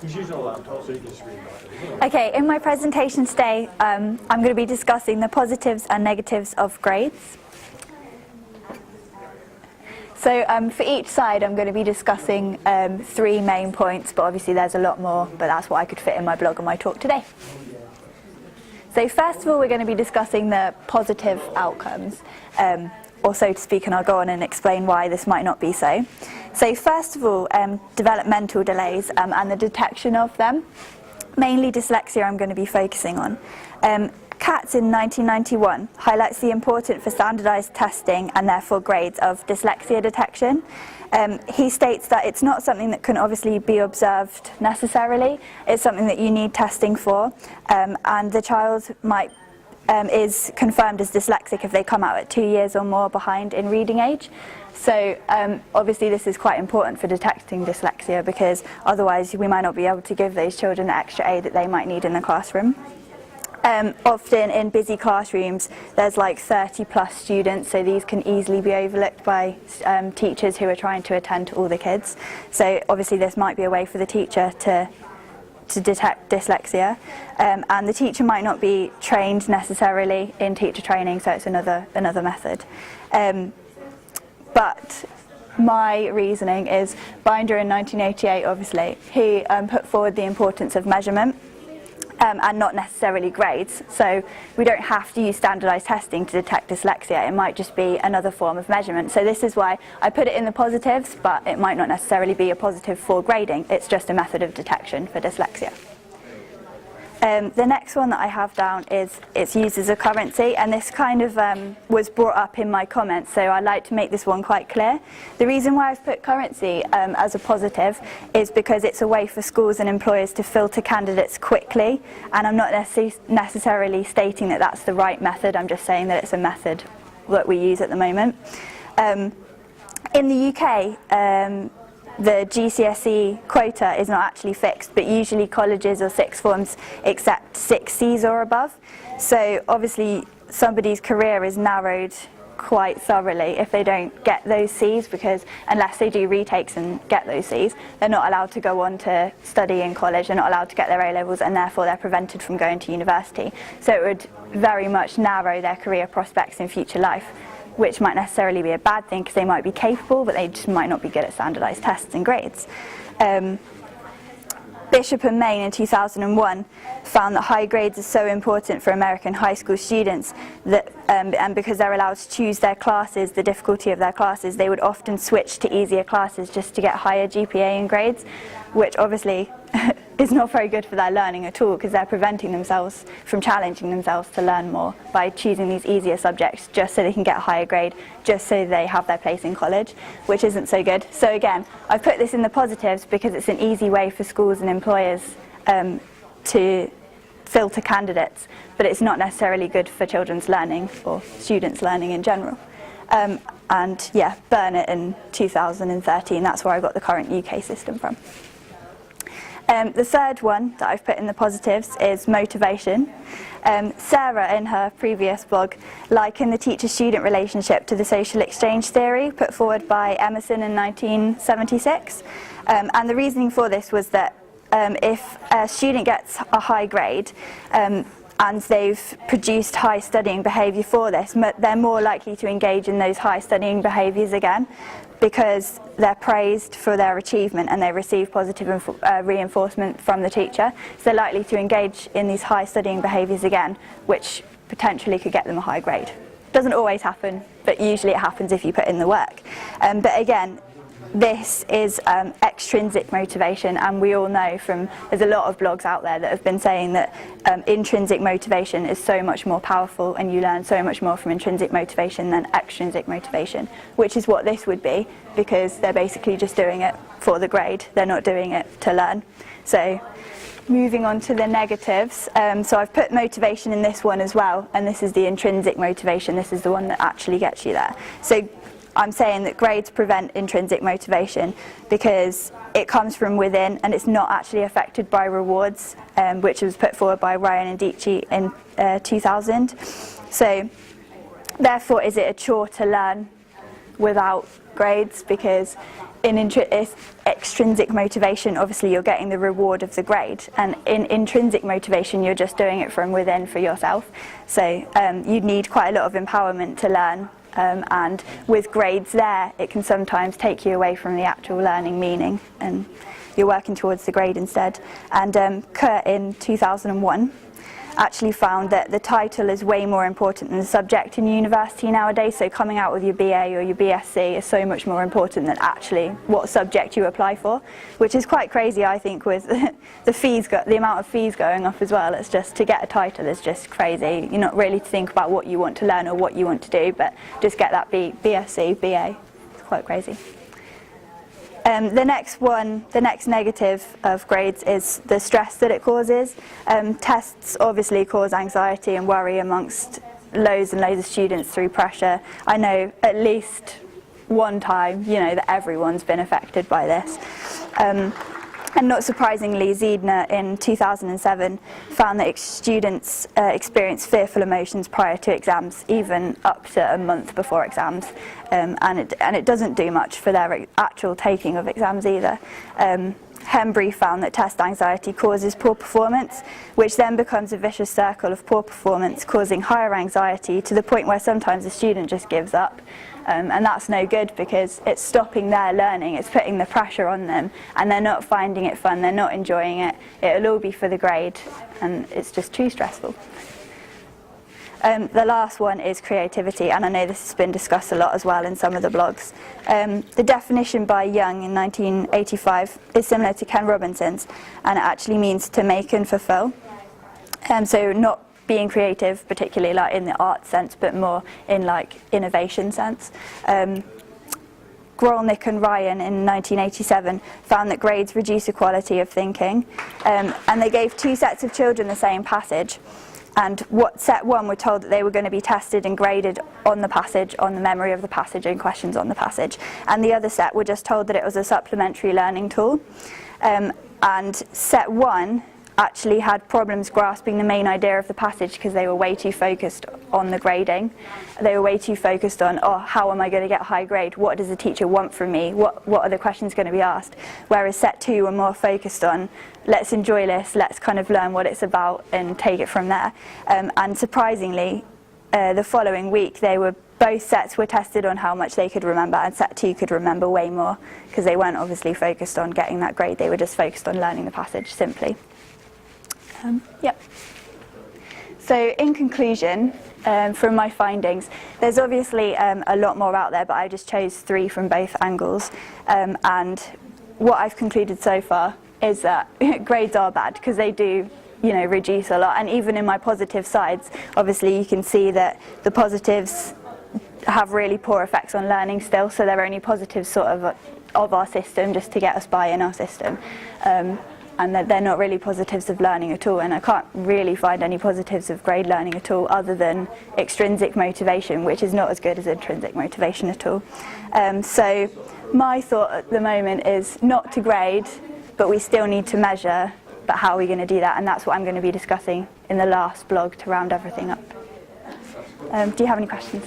He's using a laptop, so you can just read about it. Okay, in my presentation today, I'm going to be discussing the positives and negatives of grades. So for each side, I'm going to be discussing 3 main points, but obviously there's a lot more, but that's what I could fit in my blog and my talk today. So first of all, we're going to be discussing the positive outcomes, or so to speak, and I'll go on and explain why this might not be so. So first of all, developmental delays and the detection of them. Mainly dyslexia I'm going to be focusing on. Katz in 1991 highlights the importance for standardised testing and therefore grades of dyslexia detection. He states that it's not something that can obviously be observed necessarily, it's something that you need testing for, and the child is confirmed as dyslexic if they come out at 2 years or more behind in reading age. So obviously this is quite important for detecting dyslexia, because otherwise we might not be able to give those children the extra aid that they might need in the classroom. Often in busy classrooms there's like 30 plus students, so these can easily be overlooked by teachers who are trying to attend to all the kids. So obviously this might be a way for the teacher to detect dyslexia, and the teacher might not be trained necessarily in teacher training, so it's another method. But my reasoning is Binder in 1988, obviously, he put forward the importance of measurement and not necessarily grades. So we don't have to use standardised testing to detect dyslexia, it might just be another form of measurement. So this is why I put it in the positives, but it might not necessarily be a positive for grading, it's just a method of detection for dyslexia. The next one that I have down is its use as a currency, and this kind of was brought up in my comments, so I'd like to make this one quite clear. The reason why I've put currency as a positive is because it's a way for schools and employers to filter candidates quickly, and I'm not necessarily stating that that's the right method, I'm just saying that it's a method that we use at the moment. In the UK, the GCSE quota is not actually fixed, but usually colleges or sixth forms accept 6 Cs or above. So obviously somebody's career is narrowed quite thoroughly if they don't get those Cs, because unless they do retakes and get those Cs, they're not allowed to go on to study in college, they're not allowed to get their A-levels, and therefore they're prevented from going to university. So it would very much narrow their career prospects in future life, which might necessarily be a bad thing because they might be capable, but they just might not be good at standardised tests and grades. Bishop and Main in 2001 found that high grades are so important for American high school students that, and because they're allowed to choose their classes, the difficulty of their classes, they would often switch to easier classes just to get higher GPA and grades, which obviously is not very good for their learning at all, because they're preventing themselves from challenging themselves to learn more by choosing these easier subjects just so they can get a higher grade, just so they have their place in college, which isn't so good. So again, I've put this in the positives because it's an easy way for schools and employers to filter candidates, but it's not necessarily good for children's learning or students' learning in general. And yeah, Burnett in 2013, that's where I got the current UK system from. The third one that I've put in the positives is motivation. Sarah, in her previous blog, likened the teacher-student relationship to the social exchange theory put forward by Emerson in 1976. And the reasoning for this was that if a student gets a high grade and they've produced high studying behaviour for this, they're more likely to engage in those high studying behaviours again, because they're praised for their achievement and they receive positive reinforcement from the teacher. So they're likely to engage in these high studying behaviours again, which potentially could get them a high grade. Doesn't always happen, but usually it happens if you put in the work. But again, this is extrinsic motivation, and we all know there's a lot of blogs out there that have been saying that intrinsic motivation is so much more powerful and you learn so much more from intrinsic motivation than extrinsic motivation, which is what this would be, because they're basically just doing it for the grade, they're not doing it to learn. So moving on to the negatives, so I've put motivation in this one as well, and this is the intrinsic motivation, this is the one that actually gets you there. So I'm saying that grades prevent intrinsic motivation because it comes from within and it's not actually affected by rewards, which was put forward by Ryan and Dietschy in 2000. So therefore, is it a chore to learn without grades? Because extrinsic motivation, obviously you're getting the reward of the grade, and in intrinsic motivation you're just doing it from within for yourself. So you'd need quite a lot of empowerment to learn, and with grades there it can sometimes take you away from the actual learning meaning, and you're working towards the grade instead. And Kurt in 2001 actually found that the title is way more important than the subject in university nowadays. So coming out with your BA or your BSc is so much more important than actually what subject you apply for, which is quite crazy, I think, with the amount of fees going up as well. It's just, to get a title is just crazy. You're not really to think about what you want to learn or what you want to do, but just get that BSc, BA. It's quite crazy. The next negative of grades is the stress that it causes. Tests obviously cause anxiety and worry amongst loads and loads of students through pressure. I know at least one time, that everyone's been affected by this. And not surprisingly, Ziedner in 2007 found that students experience fearful emotions prior to exams, even up to a month before exams, and it doesn't do much for their actual taking of exams either. Hembry found that test anxiety causes poor performance, which then becomes a vicious circle of poor performance, causing higher anxiety to the point where sometimes the student just gives up. And that's no good, because it's stopping their learning, it's putting the pressure on them, and they're not finding it fun, they're not enjoying it. It'll all be for the grade, and it's just too stressful. The last one is creativity, and I know this has been discussed a lot as well in some of the blogs. The definition by Young in 1985 is similar to Ken Robinson's, and it actually means to make and fulfill. So not being creative, particularly like in the art sense, but more in like innovation sense. Grolnick and Ryan in 1987 found that grades reduce the quality of thinking, and they gave two sets of children the same passage, and set one were told that they were going to be tested and graded on the passage, on the memory of the passage and questions on the passage, and the other set were just told that it was a supplementary learning tool. And set one actually had problems grasping the main idea of the passage because they were way too focused on the grading. They were way too focused on, how am I going to get a high grade? What does the teacher want from me? What are the questions going to be asked? Whereas set two were more focused on, let's enjoy this, let's kind of learn what it's about and take it from there. And surprisingly, the following week, both sets were tested on how much they could remember, and set two could remember way more, because they weren't obviously focused on getting that grade, they were just focused on learning the passage simply. So in conclusion, from my findings, there's obviously a lot more out there, but I just chose 3 from both angles. And what I've concluded so far is that grades are bad, because they do reduce a lot. And even in my positive sides, obviously you can see that the positives have really poor effects on learning still, so they're only positives sort of our system, just to get us by in our system. And that they're not really positives of learning at all, and I can't really find any positives of grade learning at all other than extrinsic motivation, which is not as good as intrinsic motivation at all. So my thought at the moment is not to grade, but we still need to measure, but how are we going to do that? And that's what I'm going to be discussing in the last blog to round everything up. Do you have any questions?